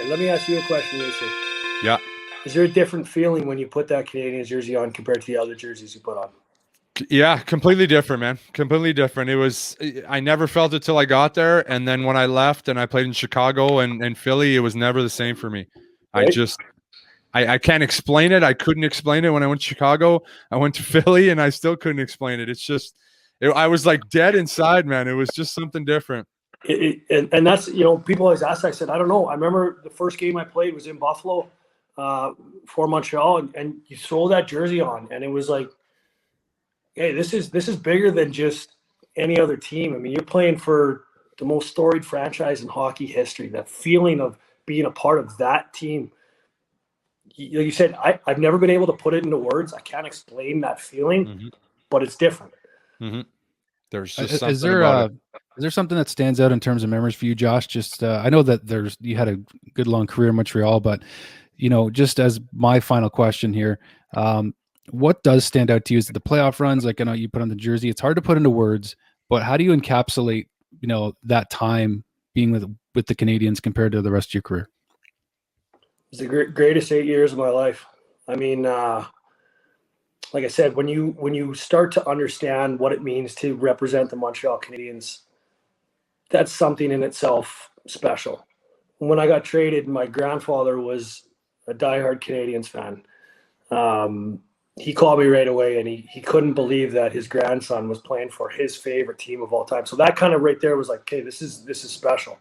And let me ask you a question, Mason. Yeah. Is there a different feeling when you put that Canadiens jersey on compared to the other jerseys you put on? Yeah, completely different, man. Completely different. I never felt it till I got there. And then when I left and I played in Chicago and Philly, it was never the same for me. Right? I can't explain it. I couldn't explain it when I went to Chicago. I went to Philly and I still couldn't explain it. It's just, I was like dead inside, man. It was just something different. And that's, people always ask, I said, I don't know. I remember the first game I played was in Buffalo for Montreal, and you throw that jersey on, and it was like, hey, this is bigger than just any other team. I mean, you're playing for the most storied franchise in hockey history. That feeling of being a part of that team. You said, I've never been able to put it into words. I can't explain that feeling, but it's different. Mm-hmm. There's just something about it. Is there something that stands out in terms of memories for you, Josh? Just I know that you had a good long career in Montreal, but just as my final question here, what does stand out to you? Is it the playoff runs? Like I know you put on the jersey. It's hard to put into words, but how do you encapsulate that time being with the Canadiens compared to the rest of your career? It's the greatest 8 years of my life. I mean, like I said, when you start to understand what it means to represent the Montreal Canadiens, that's something in itself special. When I got traded, my grandfather was a diehard Canadiens fan. He called me right away, and he couldn't believe that his grandson was playing for his favorite team of all time. So that kind of right there was like, okay, this is special.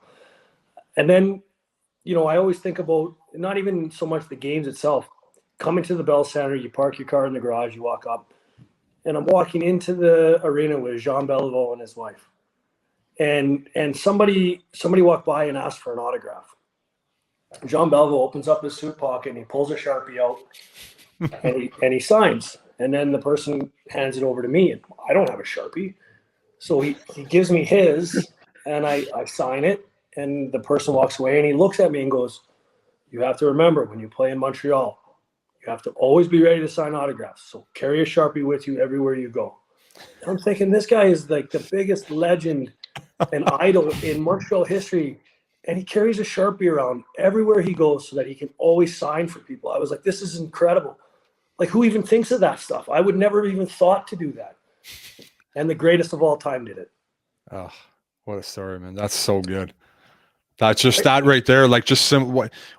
And then, I always think about not even so much the games itself. Coming to the Bell Center, you park your car in the garage, you walk up, and I'm walking into the arena with Jean Beliveau and his wife. And somebody walked by and asked for an autograph. Jean Beliveau opens up his suit pocket and he pulls a Sharpie out and he signs. And then the person hands it over to me, and I don't have a Sharpie. So he gives me his, and I sign it, and the person walks away, and he looks at me and goes, "You have to remember, when you play in Montreal, you have to always be ready to sign autographs. So carry a Sharpie with you everywhere you go." I'm thinking, this guy is like the biggest legend and idol in Montreal history, and he carries a Sharpie around everywhere he goes so that he can always sign for people. I was like, this is incredible. Like, who even thinks of that stuff? I would never even thought to do that. And the greatest of all time did it. Oh, what a story, man. That's so good. That's just that right there. Like, just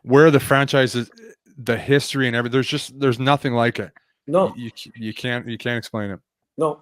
where the franchise is, the history and everything. There's nothing like it. No, you can't explain it. No.